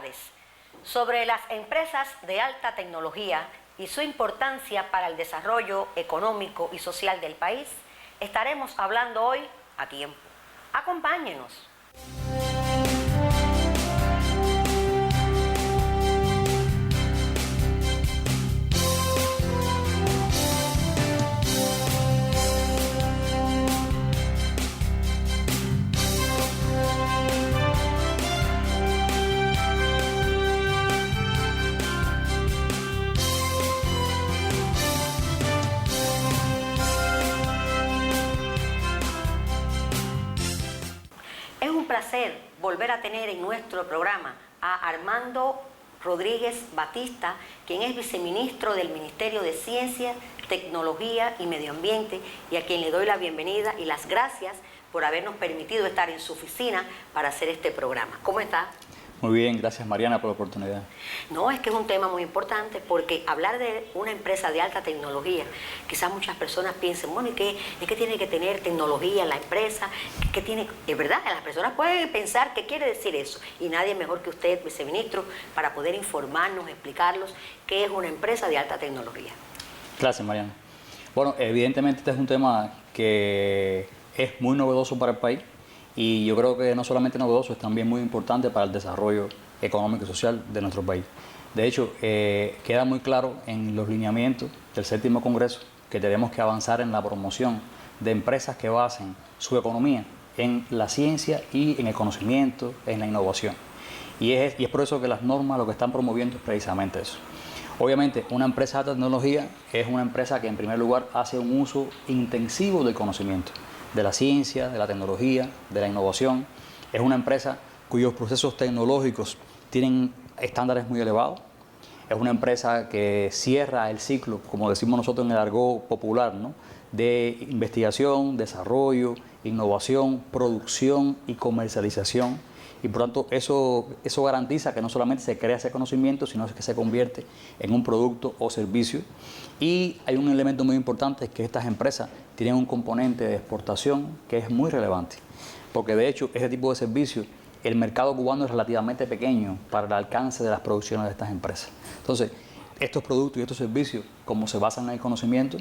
tardes. Sobre las empresas de alta tecnología y su importancia para el desarrollo económico y social del país, estaremos hablando hoy a tiempo. Acompáñenos. Es un placer volver a tener en nuestro programa a Armando Rodríguez Batista, quien es viceministro del Ministerio de Ciencia, Tecnología y Medio Ambiente, y a quien le doy la bienvenida y las gracias por habernos permitido estar en su oficina para hacer este programa. ¿Cómo está? Muy bien, gracias Mariana por la oportunidad. No, es que es un tema muy importante porque hablar de una empresa de alta tecnología, quizás muchas personas piensen, bueno, ¿y qué? Es que tiene que tener tecnología en la empresa, que tiene, es verdad, las personas pueden pensar qué quiere decir eso, y nadie mejor que usted, viceministro, para poder informarnos, explicarlos qué es una empresa de alta tecnología. Gracias Mariana. Bueno, evidentemente este es un tema que es muy novedoso para el país. Y yo creo que no solamente novedoso, es también muy importante para el desarrollo económico y social de nuestro país. De hecho, queda muy claro en los lineamientos del 7º Congreso que tenemos que avanzar en la promoción de empresas que basen su economía en la ciencia y en el conocimiento, en la innovación. Y es por eso que las normas lo que están promoviendo es precisamente eso. Obviamente, una empresa de tecnología es una empresa que en primer lugar hace un uso intensivo del conocimiento, de la ciencia, de la tecnología, de la innovación. Es una empresa cuyos procesos tecnológicos tienen estándares muy elevados. Es una empresa que cierra el ciclo, como decimos nosotros en el argot popular, ¿no?, de investigación, desarrollo, innovación, producción y comercialización. Y por tanto eso garantiza que no solamente se crea ese conocimiento, sino que se convierte en un producto o servicio. Y hay un elemento muy importante, es que estas empresas tienen un componente de exportación que es muy relevante, porque de hecho ese tipo de servicios, el mercado cubano es relativamente pequeño para el alcance de las producciones de estas empresas. Entonces, estos productos y estos servicios, como se basan en el conocimiento,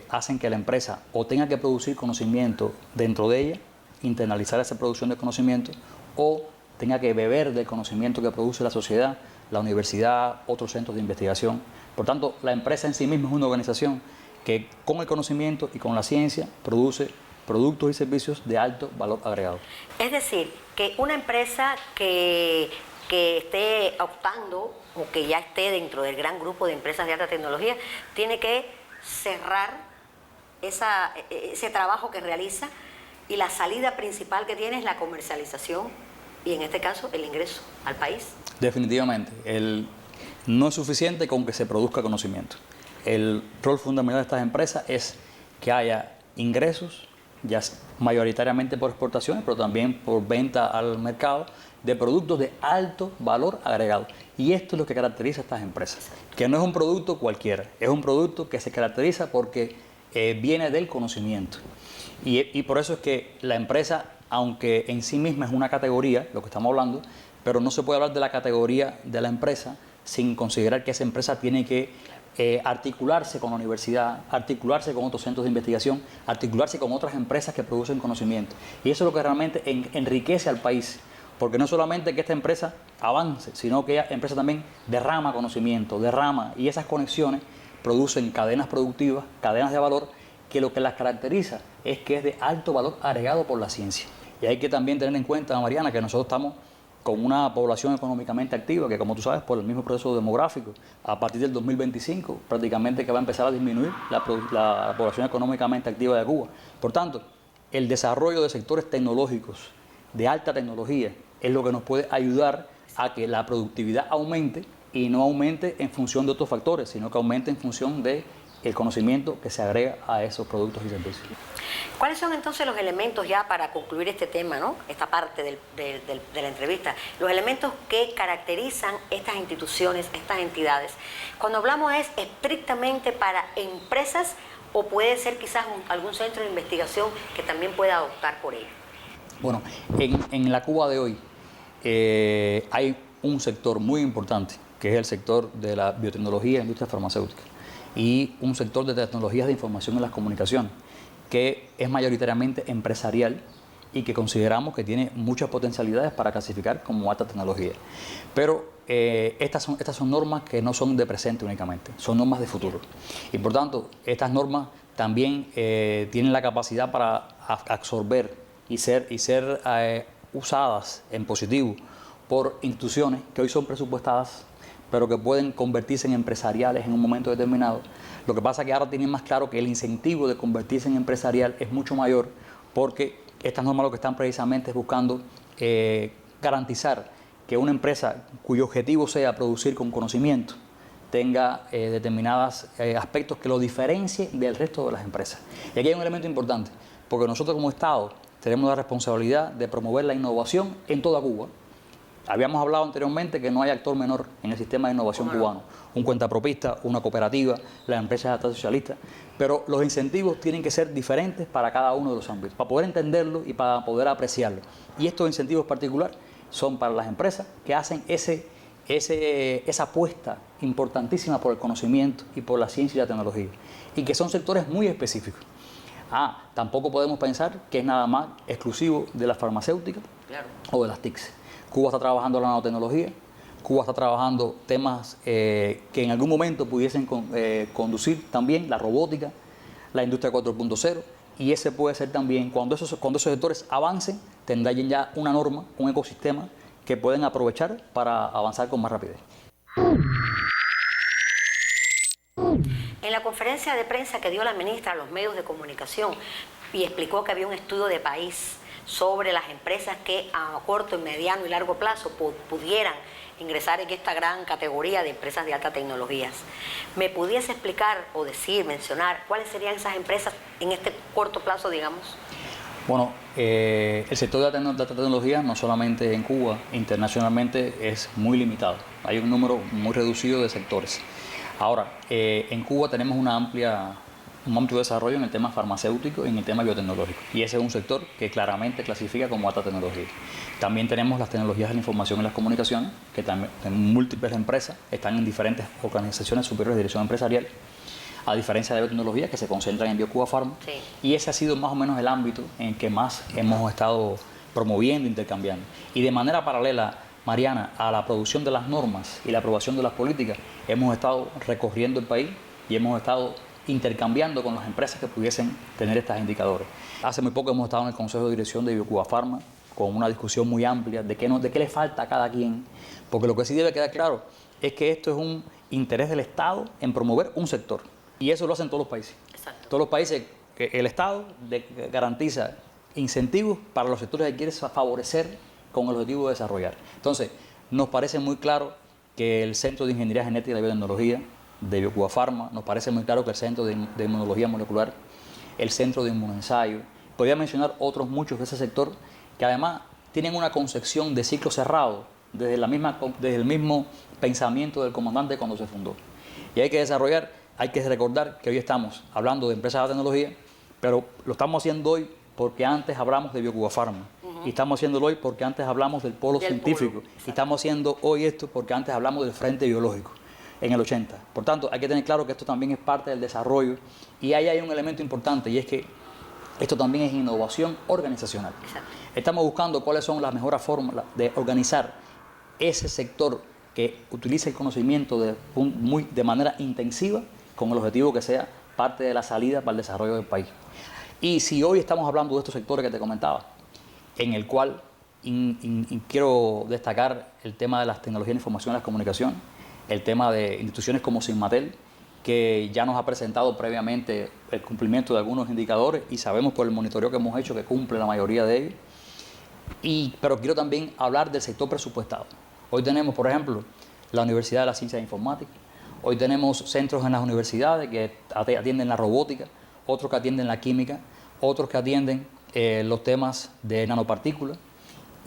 hacen que la empresa o tenga que producir conocimiento dentro de ella, internalizar esa producción de conocimiento, o tenga que beber del conocimiento que produce la sociedad, la universidad, otros centros de investigación. Por tanto, la empresa en sí misma es una organización que con el conocimiento y con la ciencia produce productos y servicios de alto valor agregado. Es decir, que una empresa que esté optando o que ya esté dentro del gran grupo de empresas de alta tecnología tiene que cerrar ese trabajo que realiza, y la salida principal que tiene es la comercialización y en este caso el ingreso al país. Definitivamente, no es suficiente con que se produzca conocimiento. El rol fundamental de estas empresas es que haya ingresos, ya mayoritariamente por exportaciones, pero también por venta al mercado de productos de alto valor agregado. Y esto es lo que caracteriza a estas empresas, que no es un producto cualquiera, es un producto que se caracteriza porque viene del conocimiento. Y por eso es que la empresa, aunque en sí misma es una categoría, lo que estamos hablando, pero no se puede hablar de la categoría de la empresa sin considerar que esa empresa tiene que articularse con la universidad, articularse con otros centros de investigación, articularse con otras empresas que producen conocimiento. Y eso es lo que realmente enriquece al país, porque no solamente que esta empresa avance, sino que esta empresa también derrama conocimiento, y esas conexiones producen cadenas productivas, cadenas de valor, que lo que las caracteriza es que es de alto valor agregado por la ciencia. Y hay que también tener en cuenta, Mariana, que nosotros estamos con una población económicamente activa, que como tú sabes, por el mismo proceso demográfico, a partir del 2025 prácticamente que va a empezar a disminuir la población económicamente activa de Cuba. Por tanto, el desarrollo de sectores tecnológicos de alta tecnología es lo que nos puede ayudar a que la productividad aumente, y no aumente en función de otros factores, sino que aumente en función de el conocimiento que se agrega a esos productos y servicios. ¿Cuáles son entonces los elementos, ya para concluir este tema, ¿no?, esta parte de la entrevista, los elementos que caracterizan estas instituciones, estas entidades? Cuando hablamos, ¿es estrictamente para empresas o puede ser quizás algún centro de investigación que también pueda optar por ello? Bueno, en la Cuba de hoy hay un sector muy importante, que es el sector de la biotecnología y la industria farmacéutica, y un sector de tecnologías de información en las comunicaciones, que es mayoritariamente empresarial y que consideramos que tiene muchas potencialidades para clasificar como alta tecnología. Pero estas son normas que no son de presente únicamente, son normas de futuro. Y por tanto, estas normas también tienen la capacidad para absorber y ser usadas en positivo por instituciones que hoy son presupuestadas, pero que pueden convertirse en empresariales en un momento determinado. Lo que pasa es que ahora tienen más claro que el incentivo de convertirse en empresarial es mucho mayor, porque estas normas lo que están precisamente es buscando garantizar que una empresa cuyo objetivo sea producir con conocimiento tenga determinados aspectos que lo diferencien del resto de las empresas. Y aquí hay un elemento importante, porque nosotros como Estado tenemos la responsabilidad de promover la innovación en toda Cuba. Habíamos hablado anteriormente que no hay actor menor en el sistema de innovación cubano. Un cuentapropista, una cooperativa, las empresas de Estado socialista. Pero los incentivos tienen que ser diferentes para cada uno de los ámbitos, para poder entenderlo y para poder apreciarlo. Y estos incentivos particulares son para las empresas que hacen esa apuesta importantísima por el conocimiento y por la ciencia y la tecnología. Y que son sectores muy específicos. Tampoco podemos pensar que es nada más exclusivo de las farmacéuticas o de las TICs. Cuba está trabajando la nanotecnología, Cuba está trabajando temas que en algún momento pudiesen conducir también la robótica, la industria 4.0, y ese puede ser también, cuando esos sectores avancen, tendrán ya una norma, un ecosistema que pueden aprovechar para avanzar con más rapidez. En la conferencia de prensa que dio la ministra a los medios de comunicación y explicó que había un estudio de país sobre las empresas que a corto, mediano y largo plazo pudieran ingresar en esta gran categoría de empresas de alta tecnología. ¿Me pudiese explicar o mencionar cuáles serían esas empresas en este corto plazo, digamos? Bueno, el sector de la alta tecnología, no solamente en Cuba, internacionalmente es muy limitado. Hay un número muy reducido de sectores. Ahora, en Cuba tenemos un amplio desarrollo en el tema farmacéutico y en el tema biotecnológico. Y ese es un sector que claramente clasifica como alta tecnología. También tenemos las tecnologías de la información y las comunicaciones, que también en múltiples empresas están en diferentes organizaciones superiores de dirección empresarial, a diferencia de biotecnología que se concentran en BioCuba Pharma. Sí. Y ese ha sido más o menos el ámbito en que más hemos estado promoviendo, intercambiando. Y de manera paralela, Mariana, a la producción de las normas y la aprobación de las políticas, hemos estado recorriendo el país y hemos estado intercambiando con las empresas que pudiesen tener estos indicadores. Hace muy poco hemos estado en el Consejo de Dirección de BioCuba Pharma con una discusión muy amplia de qué le falta a cada quien, porque lo que sí debe quedar claro es que esto es un interés del Estado en promover un sector, y eso lo hacen todos los países. Exacto. Todos los países que el Estado garantiza incentivos para los sectores que quiere favorecer con el objetivo de desarrollar. Entonces, nos parece muy claro que el Centro de Ingeniería Genética y la Biotecnología de BioCuba Pharma, nos parece muy claro que el Centro de Inmunología Molecular, el Centro de Inmunoensayo, podría mencionar otros muchos de ese sector que además tienen una concepción de ciclo cerrado desde el mismo pensamiento del comandante cuando se fundó. Y hay que recordar que hoy estamos hablando de empresas de tecnología, pero lo estamos haciendo hoy porque antes hablamos de BioCuba Pharma. Y estamos haciéndolo hoy porque antes hablamos del polo científico. Y estamos haciendo hoy esto porque antes hablamos del frente biológico en el 80. Por tanto, hay que tener claro que esto también es parte del desarrollo. Y ahí hay un elemento importante, y es que esto también es innovación organizacional. Exacto. Estamos buscando cuáles son las mejores formas de organizar ese sector que utilice el conocimiento de manera intensiva, con el objetivo que sea parte de la salida para el desarrollo del país. Y si hoy estamos hablando de estos sectores que te comentaba, en el cual quiero destacar el tema de las tecnologías de información y las comunicaciones, el tema de instituciones como Sinmatel, que ya nos ha presentado previamente el cumplimiento de algunos indicadores y sabemos por el monitoreo que hemos hecho que cumple la mayoría de ellos. Pero quiero también hablar del sector presupuestado. Hoy tenemos, por ejemplo, la Universidad de la Ciencia de Informática. Hoy tenemos centros en las universidades que atienden la robótica, otros que atienden la química, otros que atienden los temas de nanopartículas.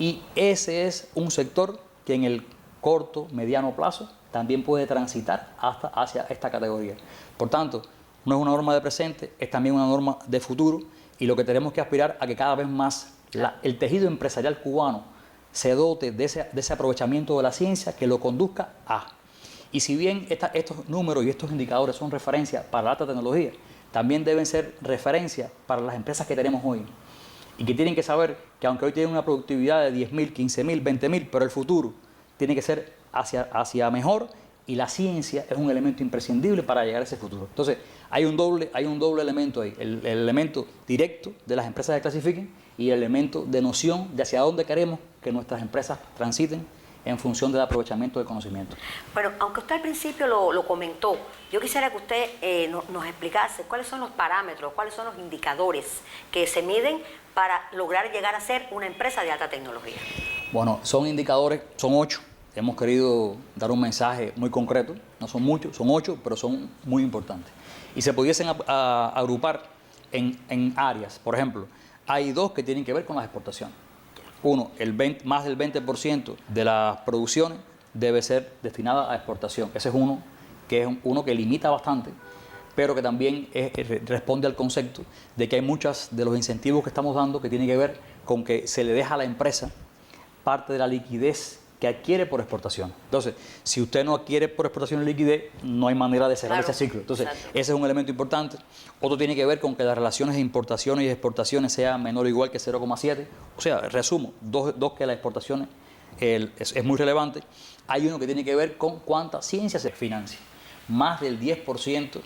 Y ese es un sector que en el corto, mediano plazo también puede transitar hacia esta categoría. Por tanto, no es una norma de presente, es también una norma de futuro, y lo que tenemos que aspirar a que cada vez más el tejido empresarial cubano se dote de ese aprovechamiento de la ciencia que lo conduzca a. Y si bien estos números y estos indicadores son referencia para la alta tecnología, también deben ser referencia para las empresas que tenemos hoy. Y que tienen que saber que aunque hoy tienen una productividad de 10.000, 15.000, 20.000, pero el futuro tiene que ser hacia mejor, y la ciencia es un elemento imprescindible para llegar a ese futuro. Entonces, hay un doble elemento ahí, el elemento directo de las empresas que clasifiquen y el elemento de noción de hacia dónde queremos que nuestras empresas transiten en función del aprovechamiento del conocimiento. Bueno, aunque usted al principio lo comentó, yo quisiera que usted nos explicase cuáles son los parámetros, cuáles son los indicadores que se miden para lograr llegar a ser una empresa de alta tecnología. Bueno, son indicadores, son 8. Hemos querido dar un mensaje muy concreto, no son muchos, son 8, pero son muy importantes. Y se pudiesen agrupar en áreas. Por ejemplo, hay 2 que tienen que ver con las exportaciones. Uno, más del 20% de las producciones debe ser destinada a exportación. Ese es uno que limita bastante, pero que también responde al concepto de que hay muchos de los incentivos que estamos dando que tienen que ver con que se le deja a la empresa parte de la liquidez que adquiere por exportación. Entonces, si usted no adquiere por exportación liquidez, no hay manera de cerrar ese ciclo. Entonces, exacto, ese es un elemento importante. Otro tiene que ver con que las relaciones de importaciones y exportaciones sean menor o igual que 0,7. O sea, resumo, dos que las exportaciones es muy relevante. Hay uno que tiene que ver con cuánta ciencia se financia. Más del 10%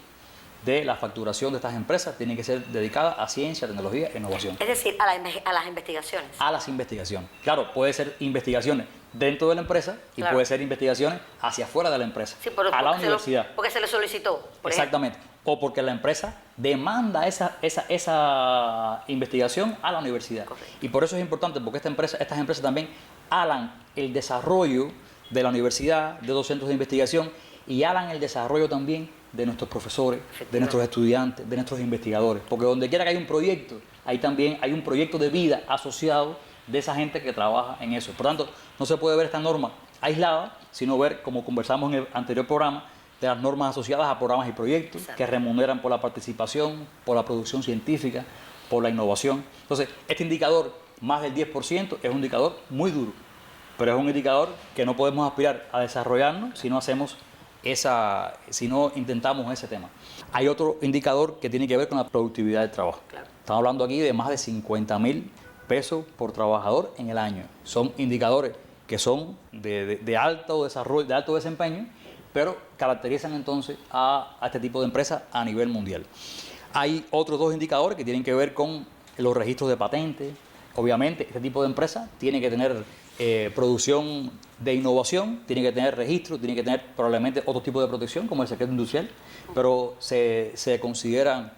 de la facturación de estas empresas tiene que ser dedicada a ciencia, tecnología e innovación. Es decir, a las investigaciones. A las investigaciones. Claro, puede ser investigaciones dentro de la empresa y claro, puede ser investigaciones hacia afuera de la empresa, sí, a la universidad. Porque se le solicitó. Exactamente. O porque la empresa demanda esa investigación a la universidad. Correcto. Y por eso es importante, porque estas empresas también alan el desarrollo de la universidad, de los centros de investigación, y alan el desarrollo también de nuestros profesores, de nuestros estudiantes, de nuestros investigadores. Porque donde quiera que haya un proyecto, ahí también hay un proyecto de vida asociado de esa gente que trabaja en eso. Por tanto, no se puede ver esta norma aislada, sino ver, como conversamos en el anterior programa, de las normas asociadas a programas y proyectos. Exacto. Que remuneran por la participación, por la producción científica, por la innovación. Entonces, este indicador, más del 10%, es un indicador muy duro, pero es un indicador que no podemos aspirar a desarrollarnos si no intentamos ese tema. Hay otro indicador que tiene que ver con la productividad del trabajo. Claro. Estamos hablando aquí de más de 50.000 pesos por trabajador en el año. Son indicadores que son de alto desarrollo, de alto desempeño, pero caracterizan entonces a este tipo de empresas a nivel mundial. Hay otros 2 indicadores que tienen que ver con los registros de patentes. Obviamente, este tipo de empresa tiene que tener producción de innovación, tiene que tener registro, tiene que tener probablemente otro tipo de protección, como el secreto industrial, pero se consideran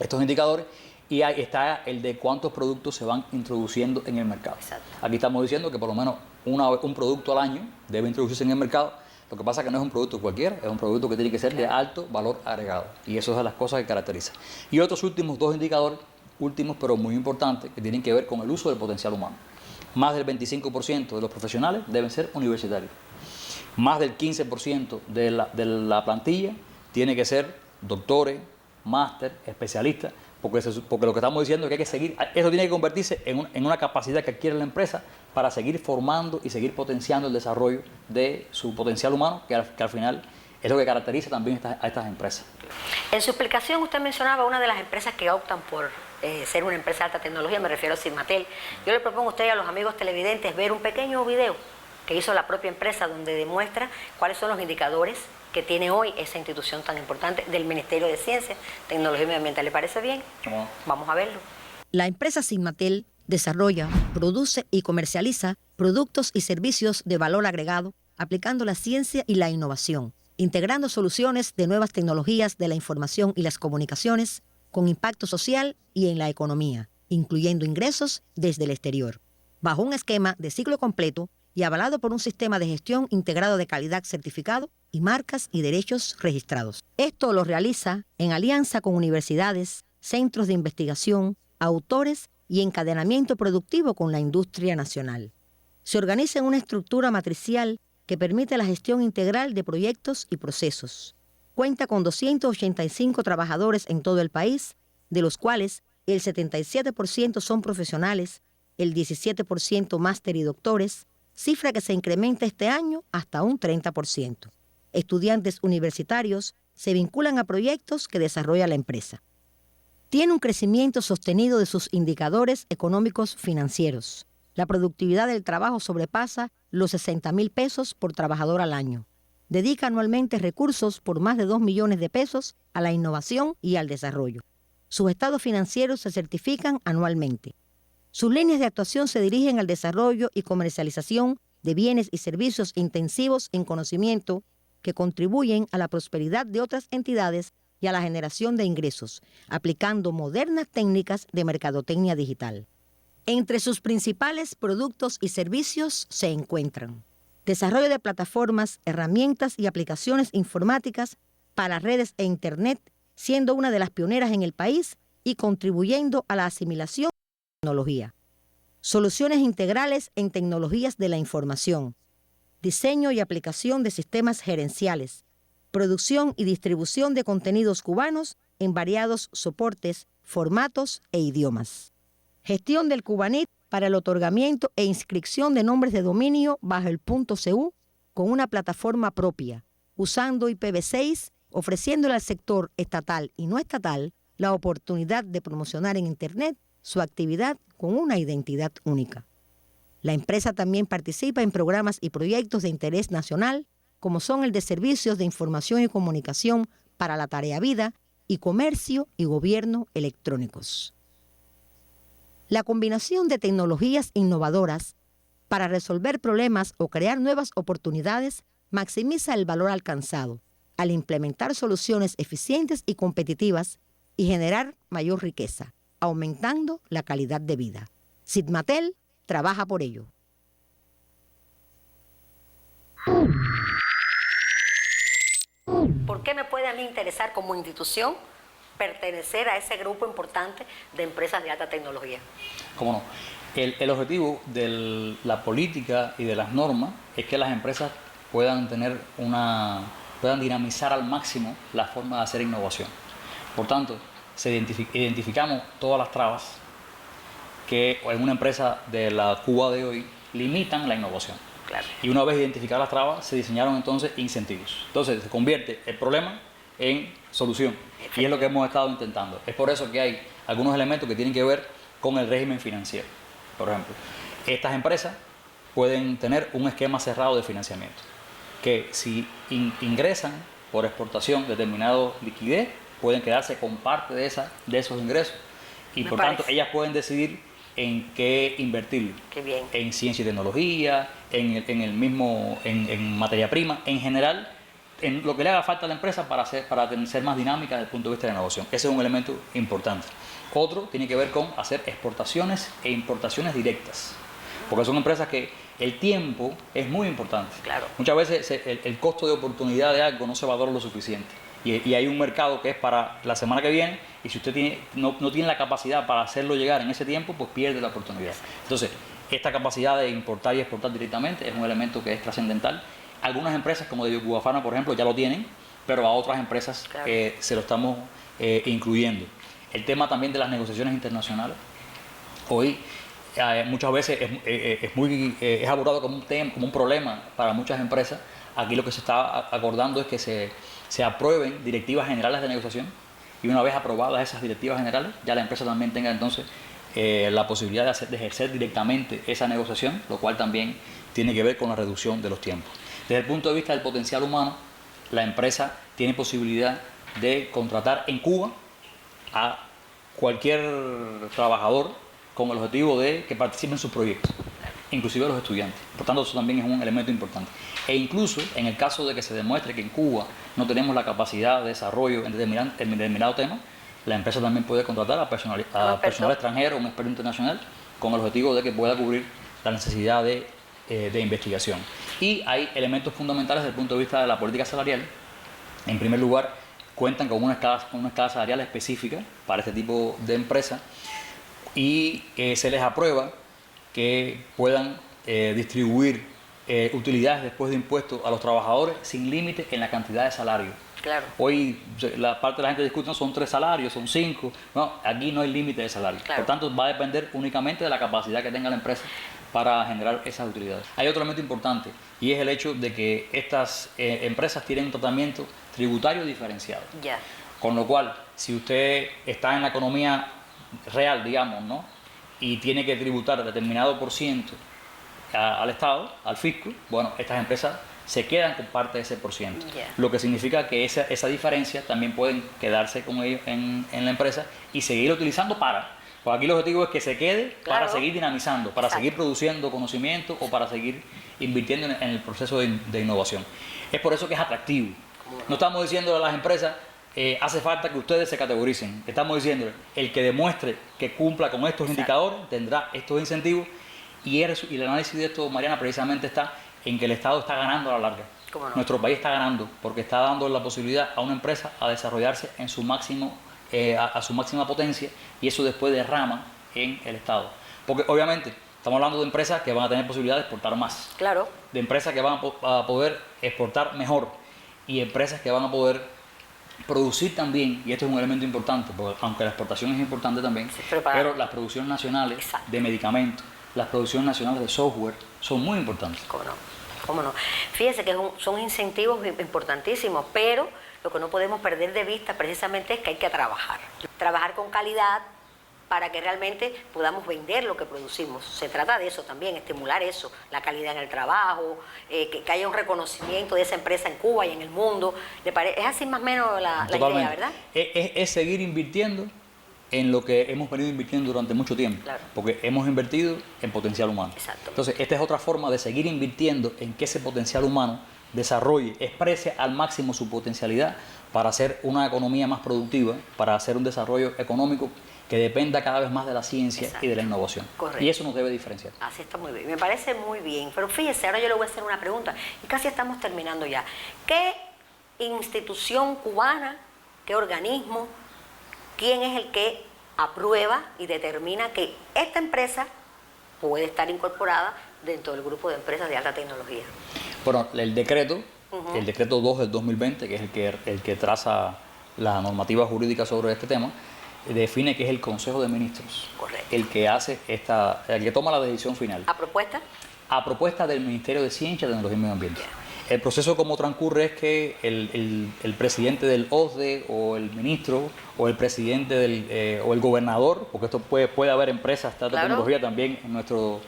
estos indicadores. Y ahí está el de cuántos productos se van introduciendo en el mercado. Exacto. Aquí estamos diciendo que por lo menos un producto al año debe introducirse en el mercado. Lo que pasa es que no es un producto cualquiera, es un producto que tiene que ser de alto valor agregado. Y eso es de las cosas que caracteriza. Y otros últimos 2 indicadores, últimos pero muy importantes, que tienen que ver con el uso del potencial humano. Más del 25% de los profesionales deben ser universitarios. Más del 15% de la plantilla tiene que ser doctores, máster, especialistas, porque lo que estamos diciendo es que hay que seguir, eso tiene que convertirse en una capacidad que adquiere la empresa para seguir formando y seguir potenciando el desarrollo de su potencial humano, que al final es lo que caracteriza también a estas empresas. En su explicación usted mencionaba una de las empresas que optan por ser una empresa de alta tecnología, me refiero a Sigmatel. Yo le propongo a usted y a los amigos televidentes ver un pequeño video que hizo la propia empresa donde demuestra cuáles son los indicadores que tiene hoy esa institución tan importante del Ministerio de Ciencia, Tecnología y Medio Ambiente. ¿Le parece bien? No. Vamos a verlo. La empresa Sigmatel desarrolla, produce y comercializa productos y servicios de valor agregado aplicando la ciencia y la innovación, integrando soluciones de nuevas tecnologías de la información y las comunicaciones con impacto social y en la economía, incluyendo ingresos desde el exterior, bajo un esquema de ciclo completo y avalado por un sistema de gestión integrado de calidad certificado y marcas y derechos registrados. Esto lo realiza en alianza con universidades, centros de investigación, autores y encadenamiento productivo con la industria nacional. Se organiza en una estructura matricial que permite la gestión integral de proyectos y procesos. Cuenta con 285 trabajadores en todo el país, de los cuales el 77% son profesionales el 17% máster y doctores, cifra que se incrementa este año hasta un 30%. Estudiantes universitarios se vinculan a proyectos que desarrolla la empresa. Tiene un crecimiento sostenido de sus indicadores económicos financieros. La productividad del trabajo sobrepasa los 60.000 pesos por trabajador al año. Dedica anualmente recursos por más de 2 millones de pesos a la innovación y al desarrollo. Sus estados financieros se certifican anualmente. Sus líneas de actuación se dirigen al desarrollo y comercialización de bienes y servicios intensivos en conocimiento que contribuyen a la prosperidad de otras entidades y a la generación de ingresos, aplicando modernas técnicas de mercadotecnia digital. Entre sus principales productos y servicios se encuentran desarrollo de plataformas, herramientas y aplicaciones informáticas para redes e Internet, siendo una de las pioneras en el país y contribuyendo a la asimilación de la tecnología. Soluciones integrales en tecnologías de la información, diseño y aplicación de sistemas gerenciales, producción y distribución de contenidos cubanos en variados soportes, formatos e idiomas. Gestión del Cubanit para el otorgamiento e inscripción de nombres de dominio bajo el .cu con una plataforma propia, usando IPv6, ofreciéndole al sector estatal y no estatal la oportunidad de promocionar en Internet su actividad con una identidad única. La empresa también participa en programas y proyectos de interés nacional, como son el de servicios de información y comunicación para la tarea vida y comercio y gobierno electrónicos. La combinación de tecnologías innovadoras para resolver problemas o crear nuevas oportunidades maximiza el valor alcanzado al implementar soluciones eficientes y competitivas y generar mayor riqueza, aumentando la calidad de vida. Sidmatel trabaja por ello. ¿Por qué me puede a mí interesar como institución pertenecer a ese grupo importante de empresas de alta tecnología? ¿Cómo no? El objetivo de la política y de las normas es que las empresas puedan dinamizar al máximo la forma de hacer innovación. Por tanto, identificamos todas las trabas que en una empresa de la Cuba de hoy limitan la innovación. Claro. Y una vez identificadas las trabas, se diseñaron entonces incentivos. Entonces se convierte el problema en solución. Y es lo que hemos estado intentando. Es por eso que hay algunos elementos que tienen que ver con el régimen financiero. Por ejemplo, estas empresas pueden tener un esquema cerrado de financiamiento, que si ingresan por exportación determinado liquidez, pueden quedarse con parte de esos ingresos. Y por tanto, ellas pueden decidir en qué invertir. Qué bien. En ciencia y tecnología, en materia prima, en general, en lo que le haga falta a la empresa para ser más dinámica desde el punto de vista de la innovación. Ese es un elemento importante. Otro tiene que ver con hacer exportaciones e importaciones directas, porque son empresas que el tiempo es muy importante. Claro. Muchas veces el costo de oportunidad de algo no se valora lo suficiente. Y hay un mercado que es para la semana que viene, y si usted no tiene la capacidad para hacerlo llegar en ese tiempo, pues pierde la oportunidad. Entonces, esta capacidad de importar y exportar directamente es un elemento que es trascendental. Algunas empresas, como de Cubafana, por ejemplo, ya lo tienen, pero a otras empresas claro, se lo estamos incluyendo. El tema también de las negociaciones internacionales. Hoy muchas veces es abordado como un problema para muchas empresas. Aquí lo que se está acordando es que se aprueben directivas generales de negociación, y una vez aprobadas esas directivas generales, ya la empresa también tenga entonces la posibilidad de ejercer directamente esa negociación, lo cual también tiene que ver con la reducción de los tiempos. Desde el punto de vista del potencial humano, la empresa tiene posibilidad de contratar en Cuba a cualquier trabajador con el objetivo de que participe en sus proyectos, inclusive a los estudiantes. Por tanto, eso también es un elemento importante. E incluso en el caso de que se demuestre que en Cuba no tenemos la capacidad de desarrollo en determinado tema, la empresa también puede contratar a personal extranjero, un experto internacional, con el objetivo de que pueda cubrir la necesidad de investigación. Y hay elementos fundamentales desde el punto de vista de la política salarial. En primer lugar, cuentan con una escala salarial específica para este tipo de empresas, y se les aprueba que puedan distribuir utilidades después de impuestos a los trabajadores sin límite en la cantidad de salario. Claro. Hoy la parte de la gente discute, no, son 3 salarios, son 5. No, aquí no hay límite de salario. Claro. Por tanto, va a depender únicamente de la capacidad que tenga la empresa para generar esas utilidades. Hay otro elemento importante y es el hecho de que estas empresas tienen un tratamiento tributario diferenciado. Ya. Con lo cual, si usted está en la economía real, digamos, ¿no? Y tiene que tributar determinado por ciento al Estado, al fisco, bueno, estas empresas se quedan con parte de ese por ciento. Yeah. Lo que significa que esa diferencia también pueden quedarse con ellos en la empresa y seguir utilizando pues aquí el objetivo es que se quede para seguir dinamizando, para Exacto. seguir produciendo conocimiento o para seguir invirtiendo en el proceso de innovación. Es por eso que es atractivo. No estamos diciendo a las empresas, hace falta que ustedes se categoricen. Estamos diciendo, el que demuestre que cumpla con estos indicadores tendrá estos incentivos y el análisis de esto, Mariana, precisamente está en que el Estado está ganando a la larga. ¿Cómo no? Nuestro país está ganando porque está dando la posibilidad a una empresa a desarrollarse en su máximo, a su máxima potencia y eso después derrama en el Estado. Porque obviamente estamos hablando de empresas que van a tener posibilidad de exportar más, Claro. de empresas que van a poder exportar mejor y empresas que van a poder producir también, y esto es un elemento importante, porque aunque la exportación es importante también, Sí, pero las producciones nacionales Exacto. de medicamentos, las producciones nacionales de software son muy importantes. ¿Cómo no? ¿Cómo no? Fíjense que son incentivos importantísimos, pero lo que no podemos perder de vista precisamente es que hay que trabajar. Trabajar con calidad para que realmente podamos vender lo que producimos. Se trata de eso también, estimular eso, la calidad en el trabajo, que haya un reconocimiento de esa empresa en Cuba y en el mundo. Es así más o menos la idea, ¿verdad? Es seguir invirtiendo en lo que hemos venido invirtiendo durante mucho tiempo, Claro. porque hemos invertido en potencial humano. Exacto. Entonces, esta es otra forma de seguir invirtiendo en que ese potencial humano desarrolle, exprese al máximo su potencialidad para hacer una economía más productiva, para hacer un desarrollo económico que dependa cada vez más de la ciencia Exacto. y de la innovación. Correcto. Y eso nos debe diferenciar. Así está muy bien, me parece muy bien. Pero fíjese, ahora yo le voy a hacer una pregunta y casi estamos terminando ya. ¿Qué institución cubana, qué organismo, quién es el que aprueba y determina que esta empresa puede estar incorporada dentro del grupo de empresas de alta tecnología? Bueno, el decreto 2 del 2020, que es el que traza la normativa jurídica sobre este tema, define que es el Consejo de Ministros. Correcto. El que hace el que toma la decisión final. ¿A propuesta? A propuesta del Ministerio de Ciencia, Tecnología y Medio Ambiente. El proceso como transcurre es que el presidente del OSDE o el ministro o el presidente o el gobernador, porque esto puede haber empresas de alta tecnología también en nuestro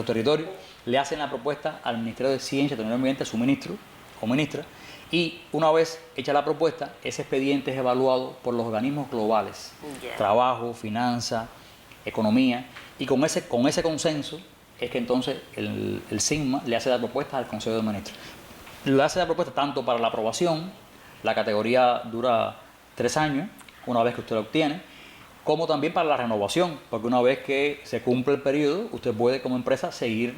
territorio, le hacen la propuesta al Ministerio de Ciencia, Tecnología y Medio Ambiente, a su ministro o ministra, y una vez hecha la propuesta, ese expediente es evaluado por los organismos globales, trabajo, finanzas, economía, y con ese consenso es que entonces el SIGMA le hace la propuesta al Consejo de Ministros. Le hace la propuesta tanto para la aprobación, la categoría dura 3 años, una vez que usted la obtiene, como también para la renovación, porque una vez que se cumple el periodo, usted puede como empresa seguir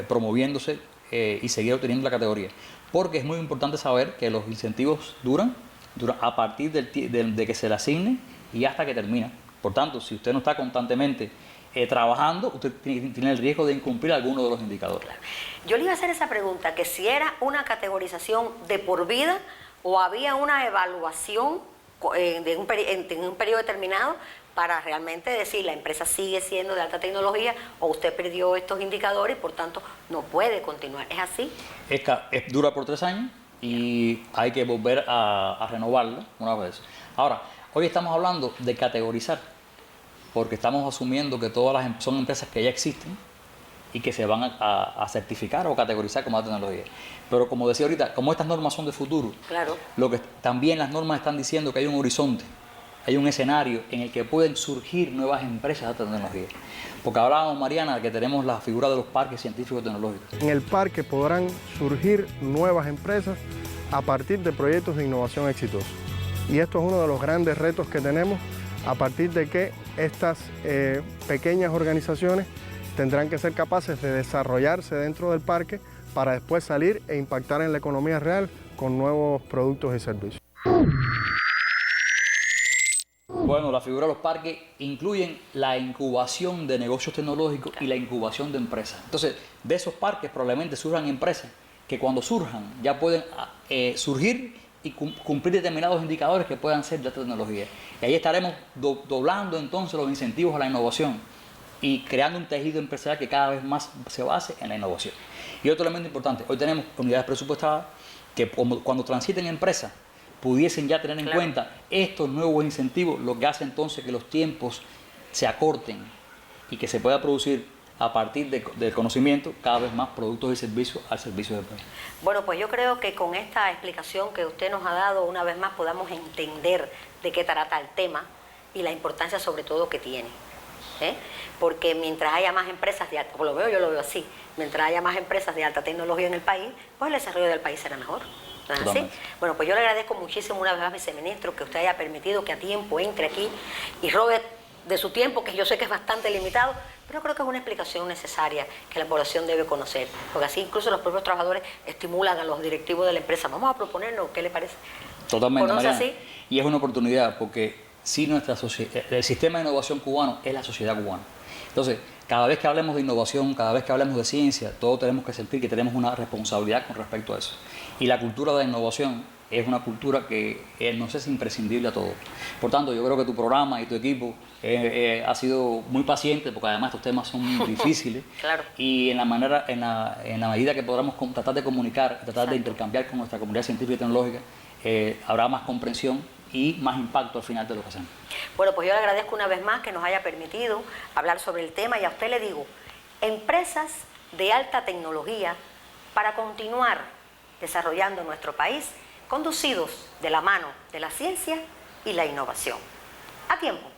promoviéndose y seguir obteniendo la categoría. Porque es muy importante saber que los incentivos duran a partir de que se le asigne y hasta que termina. Por tanto, si usted no está constantemente trabajando, usted tiene el riesgo de incumplir alguno de los indicadores. Claro. Yo le iba a hacer esa pregunta, que si era una categorización de por vida o había una evaluación en un periodo determinado para realmente decir la empresa sigue siendo de alta tecnología o usted perdió estos indicadores y por tanto no puede continuar. ¿Es así? Dura por 3 años y hay que volver a renovarlo una vez. Ahora, hoy estamos hablando de categorizar, porque estamos asumiendo que todas son empresas que ya existen y que se van a certificar o categorizar como alta tecnología. Pero como decía ahorita, como estas normas son de futuro, claro, también las normas están diciendo que hay un horizonte, hay un escenario en el que pueden surgir nuevas empresas de alta tecnología. Porque hablábamos, Mariana, que tenemos la figura de los parques científicos tecnológicos. En el parque podrán surgir nuevas empresas a partir de proyectos de innovación exitosos. Y esto es uno de los grandes retos que tenemos, a partir de que estas pequeñas organizaciones tendrán que ser capaces de desarrollarse dentro del parque para después salir e impactar en la economía real con nuevos productos y servicios. Bueno, la figura de los parques incluyen la incubación de negocios tecnológicos y la incubación de empresas. Entonces, de esos parques probablemente surjan empresas que cuando surjan ya pueden surgir y cumplir determinados indicadores que puedan ser de alta tecnología. Y ahí estaremos doblando entonces los incentivos a la innovación y creando un tejido empresarial que cada vez más se base en la innovación. Y otro elemento importante, hoy tenemos unidades presupuestadas que cuando transiten empresas pudiesen ya tener en cuenta estos nuevos incentivos, lo que hace entonces que los tiempos se acorten y que se pueda producir a partir del conocimiento cada vez más productos y servicios al servicio del país. Bueno, pues yo creo que con esta explicación que usted nos ha dado, una vez más podamos entender de qué trata el tema y la importancia sobre todo que tiene. Porque mientras haya más empresas de alta, por lo veo, yo lo veo así, mientras haya más empresas de alta tecnología en el país, pues el desarrollo del país será mejor. ¿No es así? Bueno, pues yo le agradezco muchísimo una vez más, viceministro, que usted haya permitido que a tiempo entre aquí y robe de su tiempo, que yo sé que es bastante limitado, pero creo que es una explicación necesaria que la población debe conocer, porque así incluso los propios trabajadores estimulan a los directivos de la empresa. Vamos a proponernos, ¿qué le parece? Totalmente, Mariana. Así? Y es una oportunidad, porque si el sistema de innovación cubano es la sociedad cubana. Entonces, cada vez que hablemos de innovación, cada vez que hablemos de ciencia, todos tenemos que sentir que tenemos una responsabilidad con respecto a eso. Y la cultura de la innovación es una cultura que nos es imprescindible a todos. Por tanto, yo creo que tu programa y tu equipo ha sido muy paciente, porque además estos temas son muy difíciles. Claro. Y en la medida que podamos tratar de comunicar, tratar de intercambiar con nuestra comunidad científica y tecnológica, habrá más comprensión y más impacto al final de lo que hacemos. Bueno, pues yo le agradezco una vez más que nos haya permitido hablar sobre el tema, y a usted le digo, empresas de alta tecnología para continuar desarrollando nuestro país, conducidos de la mano de la ciencia y la innovación. A tiempo.